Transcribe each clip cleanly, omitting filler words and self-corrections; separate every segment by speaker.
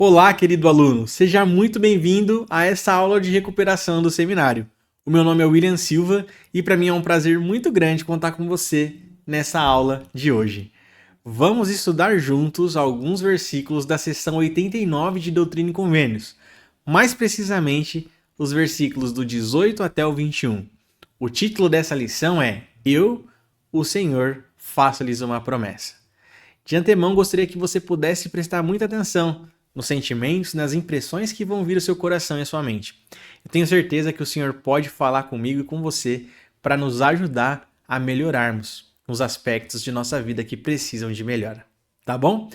Speaker 1: Olá, querido aluno, seja muito bem-vindo a essa aula de recuperação do seminário. O meu nome é William Silva e para mim é um prazer muito grande contar com você nessa aula de hoje. Vamos estudar juntos alguns versículos da seção 89 de Doutrina e Convênios, mais precisamente os versículos do 18 até o 21. O título dessa lição é Eu, o Senhor, faço-lhes uma promessa. De antemão, gostaria que você pudesse prestar muita atenção nos sentimentos, nas impressões que vão vir ao seu coração e à sua mente. Eu tenho certeza que o Senhor pode falar comigo e com você para nos ajudar a melhorarmos os aspectos de nossa vida que precisam de melhora. Tá bom?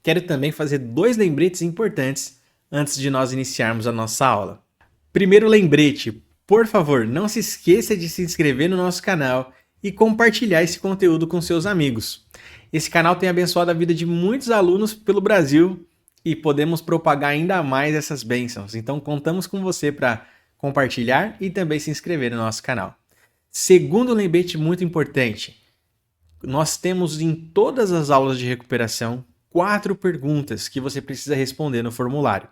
Speaker 1: Quero também fazer 2 lembretes importantes antes de nós iniciarmos a nossa aula. Primeiro lembrete, por favor, não se esqueça de se inscrever no nosso canal e compartilhar esse conteúdo com seus amigos. Esse canal tem abençoado a vida de muitos alunos pelo Brasil e podemos propagar ainda mais essas bênçãos. Então, contamos com você para compartilhar e também se inscrever no nosso canal. Segundo lembrete muito importante, nós temos em todas as aulas de recuperação 4 perguntas que você precisa responder no formulário.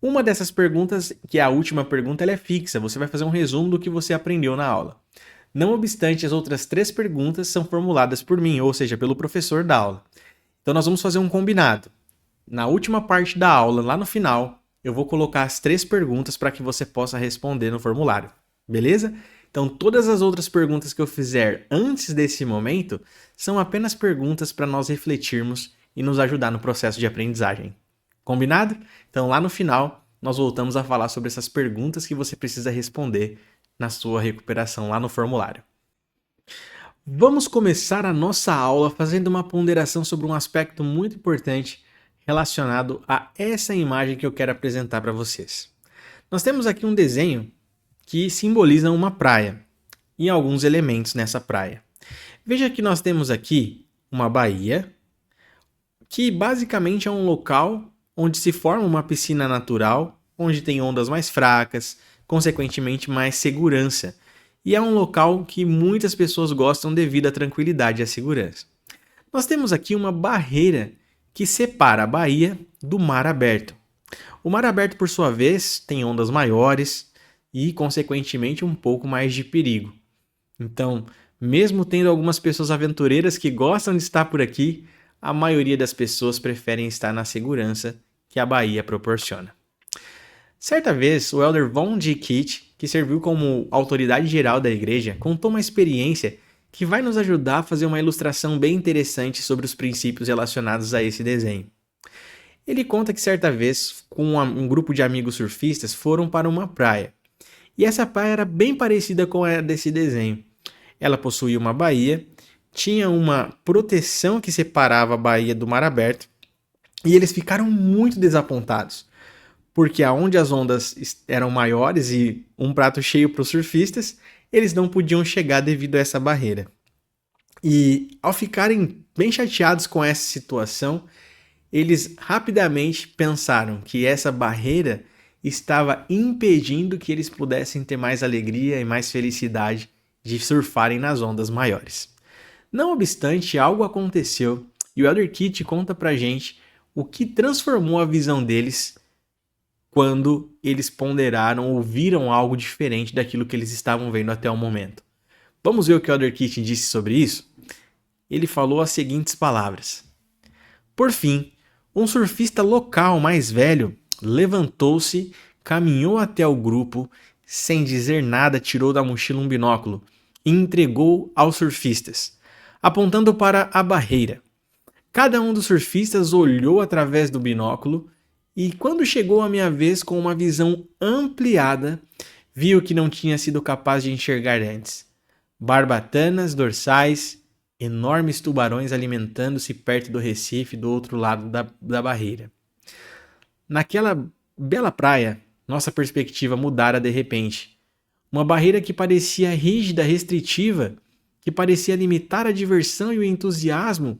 Speaker 1: Uma dessas perguntas, que é a última pergunta, ela é fixa. Você vai fazer um resumo do que você aprendeu na aula. Não obstante, as outras 3 perguntas são formuladas por mim, ou seja, pelo professor da aula. Então, nós vamos fazer um combinado. Na última parte da aula, lá no final, eu vou colocar as 3 perguntas para que você possa responder no formulário, beleza? Então, todas as outras perguntas que eu fizer antes desse momento são apenas perguntas para nós refletirmos e nos ajudar no processo de aprendizagem. Combinado? Então, lá no final, nós voltamos a falar sobre essas perguntas que você precisa responder na sua recuperação lá no formulário. Vamos começar a nossa aula fazendo uma ponderação sobre um aspecto muito importante relacionado a essa imagem que eu quero apresentar para vocês. Nós temos aqui um desenho que simboliza uma praia e alguns elementos nessa praia. Veja que nós temos aqui uma baía, que basicamente é um local onde se forma uma piscina natural, onde tem ondas mais fracas, consequentemente mais segurança. E é um local que muitas pessoas gostam devido à tranquilidade e à segurança. Nós temos aqui uma barreira que separa a baía do mar aberto. O mar aberto, por sua vez, tem ondas maiores e, consequentemente, um pouco mais de perigo. Então, mesmo tendo algumas pessoas aventureiras que gostam de estar por aqui, a maioria das pessoas preferem estar na segurança que a baía proporciona. Certa vez, o elder Von G. Kitt, que serviu como autoridade geral da igreja, contou uma experiência que vai nos ajudar a fazer uma ilustração bem interessante sobre os princípios relacionados a esse desenho. Ele conta que certa vez, com um grupo de amigos surfistas, foram para uma praia. E essa praia era bem parecida com a desse desenho. Ela possuía uma baía, tinha uma proteção que separava a baía do mar aberto, e eles ficaram muito desapontados, porque aonde as ondas eram maiores e um prato cheio para os surfistas, eles não podiam chegar devido a essa barreira. E ao ficarem bem chateados com essa situação, eles rapidamente pensaram que essa barreira estava impedindo que eles pudessem ter mais alegria e mais felicidade de surfarem nas ondas maiores. Não obstante, algo aconteceu e o Elder Kitt conta pra gente o que transformou a visão deles quando eles ponderaram ou viram algo diferente daquilo que eles estavam vendo até o momento. Vamos ver o que o Elder Kitt disse sobre isso? Ele falou as seguintes palavras. Por fim, um surfista local mais velho levantou-se, caminhou até o grupo, sem dizer nada tirou da mochila um binóculo e entregou aos surfistas, apontando para a barreira. Cada um dos surfistas olhou através do binóculo e quando chegou a minha vez com uma visão ampliada, viu que não tinha sido capaz de enxergar antes. Barbatanas dorsais, enormes tubarões alimentando-se perto do recife do outro lado da barreira. Naquela bela praia, nossa perspectiva mudara de repente. Uma barreira que parecia rígida, restritiva, que parecia limitar a diversão e o entusiasmo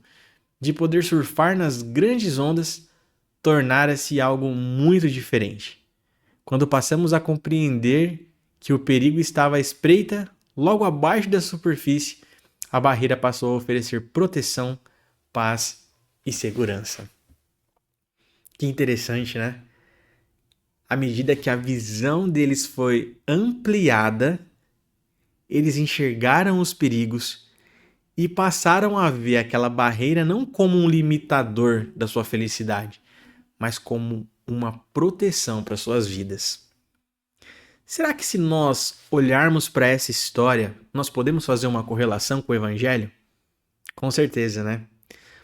Speaker 1: de poder surfar nas grandes ondas, tornara-se algo muito diferente. Quando passamos a compreender que o perigo estava à espreita, logo abaixo da superfície, a barreira passou a oferecer proteção, paz e segurança. Que interessante, né? À medida que a visão deles foi ampliada, eles enxergaram os perigos e passaram a ver aquela barreira não como um limitador da sua felicidade, mas como uma proteção para suas vidas. Será que se nós olharmos para essa história, nós podemos fazer uma correlação com o Evangelho? Com certeza, né?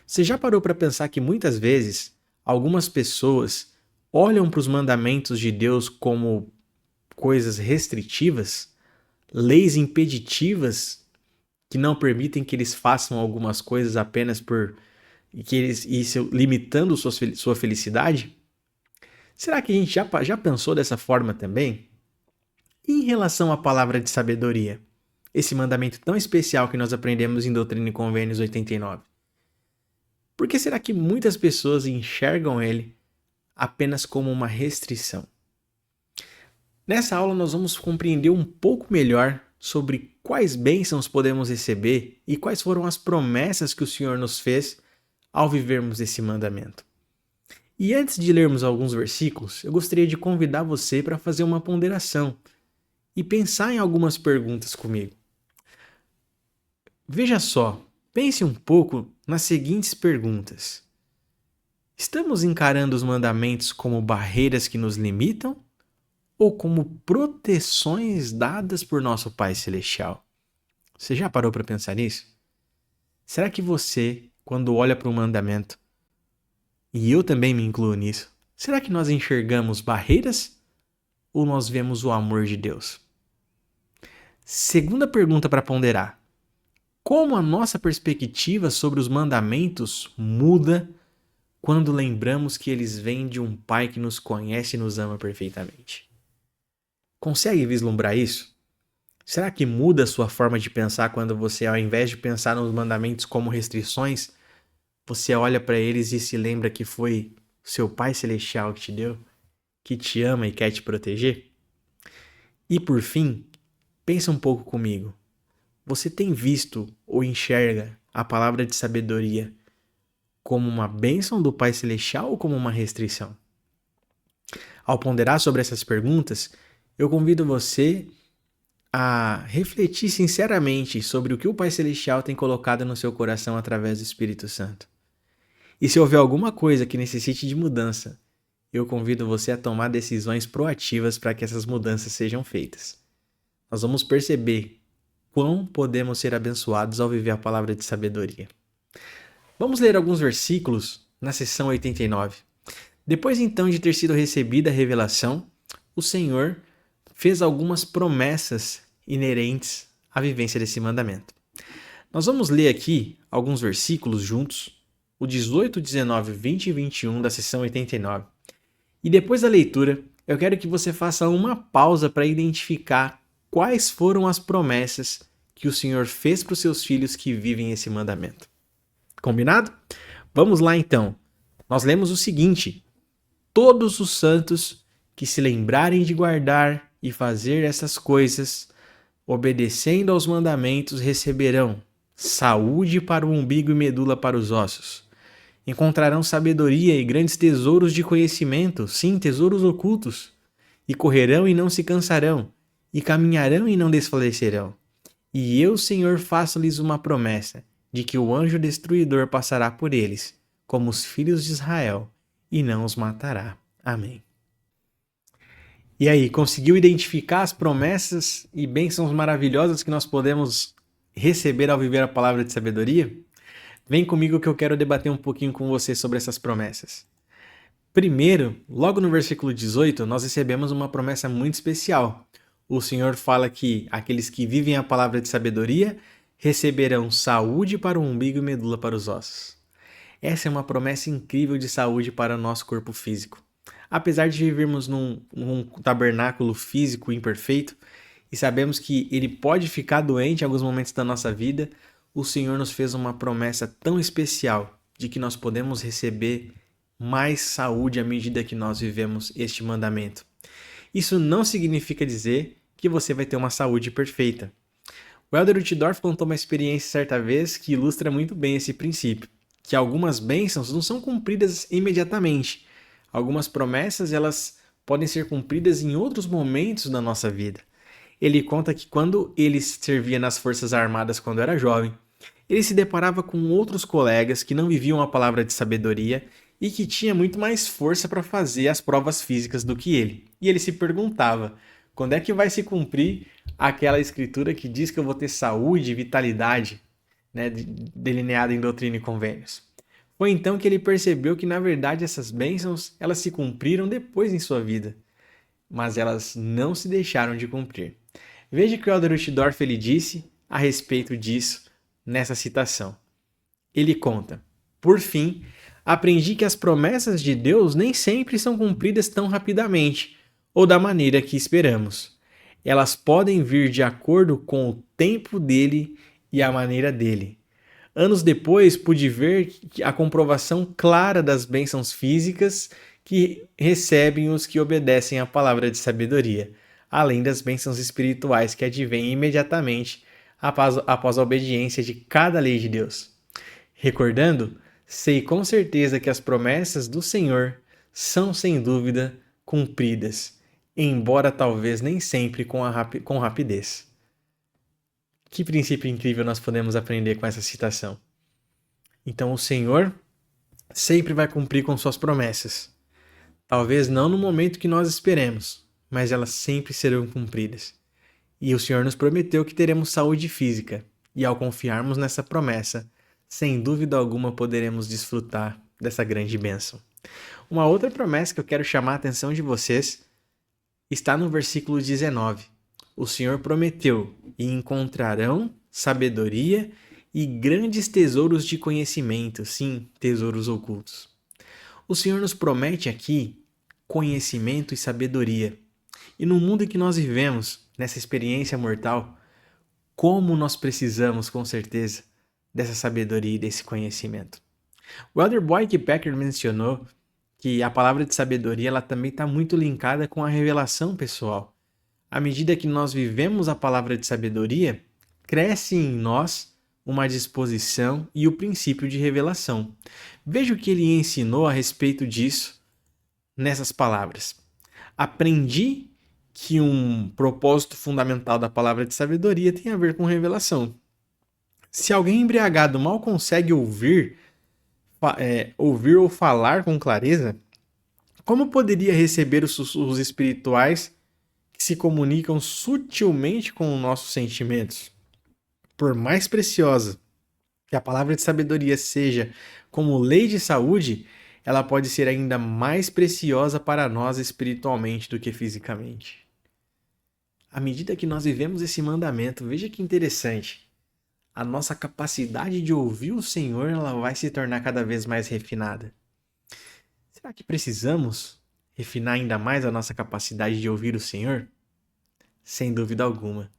Speaker 1: Você já parou para pensar que muitas vezes algumas pessoas olham para os mandamentos de Deus como coisas restritivas, leis impeditivas que não permitem que eles façam algumas coisas apenas por que eles isso limitando sua felicidade? Será que a gente já pensou dessa forma também? E em relação à palavra de sabedoria, esse mandamento tão especial que nós aprendemos em Doutrina e Convênios 89? Por que será que muitas pessoas enxergam ele apenas como uma restrição? Nessa aula nós vamos compreender um pouco melhor sobre quais bênçãos podemos receber e quais foram as promessas que o Senhor nos fez ao vivermos esse mandamento. E antes de lermos alguns versículos, eu gostaria de convidar você para fazer uma ponderação e pensar em algumas perguntas comigo. Veja só, pense um pouco nas seguintes perguntas. Estamos encarando os mandamentos como barreiras que nos limitam ou como proteções dadas por nosso Pai Celestial? Você já parou para pensar nisso? Será que você, quando olha para um mandamento, e eu também me incluo nisso, será que nós enxergamos barreiras ou nós vemos o amor de Deus? Segunda pergunta para ponderar. Como a nossa perspectiva sobre os mandamentos muda quando lembramos que eles vêm de um Pai que nos conhece e nos ama perfeitamente? Consegue vislumbrar isso? Será que muda a sua forma de pensar quando você, ao invés de pensar nos mandamentos como restrições, você olha para eles e se lembra que foi seu Pai Celestial que te deu, que te ama e quer te proteger? E por fim, pensa um pouco comigo. Você tem visto ou enxerga a palavra de sabedoria como uma bênção do Pai Celestial ou como uma restrição? Ao ponderar sobre essas perguntas, eu convido você a refletir sinceramente sobre o que o Pai Celestial tem colocado no seu coração através do Espírito Santo. E se houver alguma coisa que necessite de mudança, eu convido você a tomar decisões proativas para que essas mudanças sejam feitas. Nós vamos perceber quão podemos ser abençoados ao viver a palavra de sabedoria. Vamos ler alguns versículos na seção 89. Depois então de ter sido recebida a revelação, o Senhor fez algumas promessas inerentes à vivência desse mandamento. Nós vamos ler aqui alguns versículos juntos, o 18, 19, 20 e 21 da seção 89. E depois da leitura, eu quero que você faça uma pausa para identificar quais foram as promessas que o Senhor fez para os seus filhos que vivem esse mandamento. Combinado? Vamos lá então. Nós lemos o seguinte: todos os santos que se lembrarem de guardar e fazer essas coisas, obedecendo aos mandamentos, receberão saúde para o umbigo e medula para os ossos. Encontrarão sabedoria e grandes tesouros de conhecimento, sim, tesouros ocultos. E correrão e não se cansarão, e caminharão e não desfalecerão. E eu, Senhor, faço-lhes uma promessa, de que o anjo destruidor passará por eles, como os filhos de Israel, e não os matará. Amém. E aí, conseguiu identificar as promessas e bênçãos maravilhosas que nós podemos receber ao viver a palavra de sabedoria? Vem comigo que eu quero debater um pouquinho com você sobre essas promessas. Primeiro, logo no versículo 18, nós recebemos uma promessa muito especial. O Senhor fala que aqueles que vivem a palavra de sabedoria receberão saúde para o umbigo e medula para os ossos. Essa é uma promessa incrível de saúde para o nosso corpo físico. Apesar de vivermos num tabernáculo físico imperfeito e sabemos que ele pode ficar doente em alguns momentos da nossa vida, o Senhor nos fez uma promessa tão especial de que nós podemos receber mais saúde à medida que nós vivemos este mandamento. Isso não significa dizer que você vai ter uma saúde perfeita. O Elder Uchtdorf contou uma experiência certa vez que ilustra muito bem esse princípio, que algumas bênçãos não são cumpridas imediatamente. Algumas promessas, elas podem ser cumpridas em outros momentos da nossa vida. Ele conta que quando ele servia nas Forças Armadas quando era jovem, ele se deparava com outros colegas que não viviam a palavra de sabedoria e que tinha muito mais força para fazer as provas físicas do que ele. E ele se perguntava: quando é que vai se cumprir aquela escritura que diz que eu vou ter saúde e vitalidade, né, delineada em Doutrina e Convênios? Foi então que ele percebeu que, na verdade, essas bênçãos elas se cumpriram depois em sua vida, mas elas não se deixaram de cumprir. Veja o que o Elder Uchtdorf ele disse a respeito disso nessa citação. Ele conta: por fim, aprendi que as promessas de Deus nem sempre são cumpridas tão rapidamente ou da maneira que esperamos. Elas podem vir de acordo com o tempo dele e a maneira dele. Anos depois, pude ver a comprovação clara das bênçãos físicas que recebem os que obedecem à palavra de sabedoria, além das bênçãos espirituais que advêm imediatamente após a obediência de cada lei de Deus. Recordando, sei com certeza que as promessas do Senhor são sem dúvida cumpridas, embora talvez nem sempre com rapidez. Que princípio incrível nós podemos aprender com essa citação. Então o Senhor sempre vai cumprir com suas promessas. Talvez não no momento que nós esperemos, mas elas sempre serão cumpridas. E o Senhor nos prometeu que teremos saúde física, e ao confiarmos nessa promessa, sem dúvida alguma poderemos desfrutar dessa grande bênção. Uma outra promessa que eu quero chamar a atenção de vocês está no versículo 19. O Senhor prometeu: e encontrarão sabedoria e grandes tesouros de conhecimento, sim, tesouros ocultos. O Senhor nos promete aqui conhecimento e sabedoria. E no mundo em que nós vivemos, nessa experiência mortal, como nós precisamos, com certeza, dessa sabedoria e desse conhecimento. O Elder Boyd Packer mencionou que a palavra de sabedoria ela também está muito linkada com a revelação pessoal. À medida que nós vivemos a palavra de sabedoria, cresce em nós uma disposição e o princípio de revelação. Veja o que ele ensinou a respeito disso nessas palavras. Aprendi que um propósito fundamental da palavra de sabedoria tem a ver com revelação. Se alguém embriagado mal consegue ouvir ou falar com clareza, como poderia receber os sussurros espirituais que se comunicam sutilmente com os nossos sentimentos? Por mais preciosa que a palavra de sabedoria seja como lei de saúde, ela pode ser ainda mais preciosa para nós espiritualmente do que fisicamente. À medida que nós vivemos esse mandamento, veja que interessante. A nossa capacidade de ouvir o Senhor ela vai se tornar cada vez mais refinada. Será que precisamos refinar ainda mais a nossa capacidade de ouvir o Senhor? Sem dúvida alguma.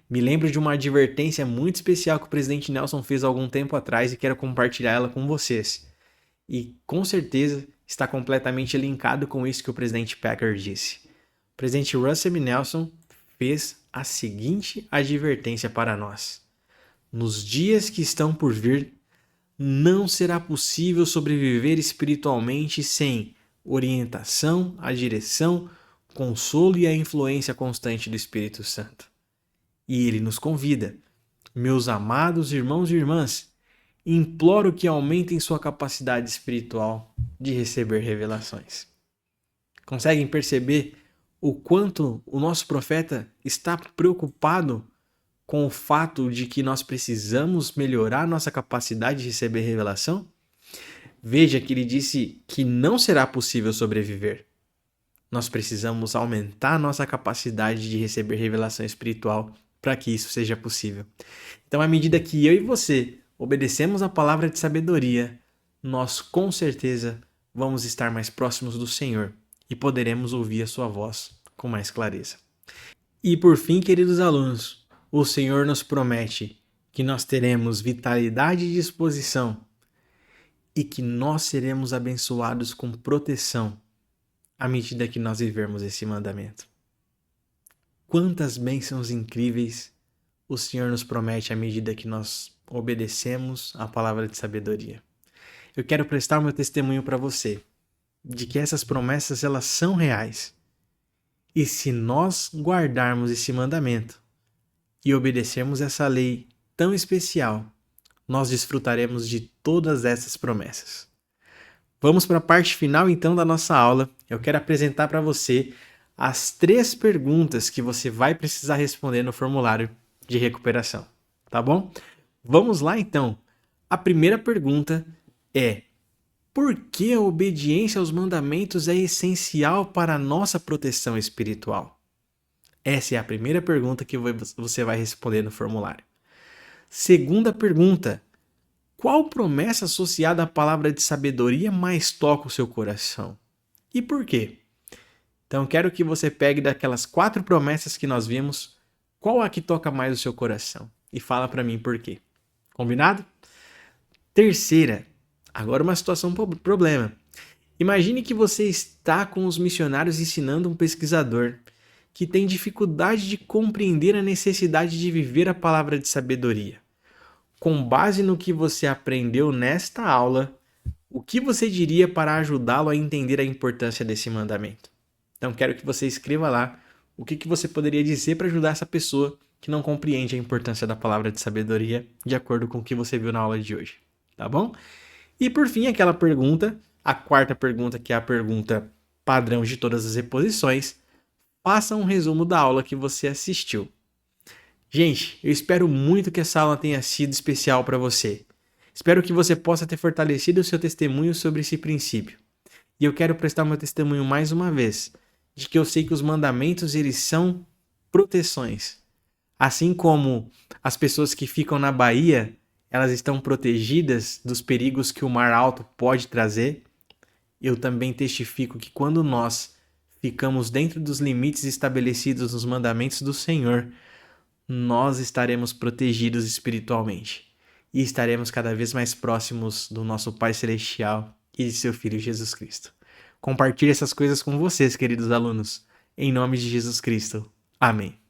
Speaker 1: Me lembro de uma advertência muito especial que o presidente Nelson fez há algum tempo atrás e quero compartilhar ela com vocês. E com certeza está completamente linkado com isso que o presidente Packer disse. O presidente Russell M. Nelson fez a seguinte advertência para nós: nos dias que estão por vir, não será possível sobreviver espiritualmente sem orientação, a direção, consolo e a influência constante do Espírito Santo. E ele nos convida: meus amados irmãos e irmãs, imploro que aumentem sua capacidade espiritual de receber revelações. Conseguem perceber o quanto o nosso profeta está preocupado com o fato de que nós precisamos melhorar nossa capacidade de receber revelação? Veja que ele disse que não será possível sobreviver. Nós precisamos aumentar nossa capacidade de receber revelação espiritual para que isso seja possível. Então, à medida que eu e você obedecemos a palavra de sabedoria, nós com certeza vamos estar mais próximos do Senhor e poderemos ouvir a sua voz com mais clareza. E por fim, queridos alunos, o Senhor nos promete que nós teremos vitalidade e disposição e que nós seremos abençoados com proteção à medida que nós vivermos esse mandamento. Quantas bênçãos incríveis o Senhor nos promete à medida que nós obedecemos a palavra de sabedoria. Eu quero prestar o meu testemunho para você. de que essas promessas elas são reais. E se nós guardarmos esse mandamento e obedecermos essa lei tão especial, nós desfrutaremos de todas essas promessas. Vamos para a parte final então da nossa aula. Eu quero apresentar para você as 3 perguntas que você vai precisar responder no formulário de recuperação, tá bom? Vamos lá então. A primeira pergunta é: por que a obediência aos mandamentos é essencial para a nossa proteção espiritual? Essa é a primeira pergunta que você vai responder no formulário. Segunda pergunta: qual promessa associada à palavra de sabedoria mais toca o seu coração? E por quê? Então, quero que você pegue daquelas 4 promessas que nós vimos, qual a que toca mais o seu coração? E fala para mim por quê. Combinado? Terceira, agora uma situação problema. Imagine que você está com os missionários ensinando um pesquisador que tem dificuldade de compreender a necessidade de viver a palavra de sabedoria. Com base no que você aprendeu nesta aula, o que você diria para ajudá-lo a entender a importância desse mandamento? Então, quero que você escreva lá o que você poderia dizer para ajudar essa pessoa que não compreende a importância da palavra de sabedoria de acordo com o que você viu na aula de hoje, tá bom? E por fim, aquela pergunta, a quarta pergunta, que é a pergunta padrão de todas as reposições, faça um resumo da aula que você assistiu. Gente, eu espero muito que essa aula tenha sido especial para você. Espero que você possa ter fortalecido o seu testemunho sobre esse princípio. E eu quero prestar meu testemunho mais uma vez, de que eu sei que os mandamentos eles são proteções. Assim como as pessoas que ficam na Bahia, elas estão protegidas dos perigos que o mar alto pode trazer, eu também testifico que quando nós ficamos dentro dos limites estabelecidos nos mandamentos do Senhor, nós estaremos protegidos espiritualmente e estaremos cada vez mais próximos do nosso Pai Celestial e de seu Filho Jesus Cristo. Compartilhe essas coisas com vocês, queridos alunos. Em nome de Jesus Cristo. Amém.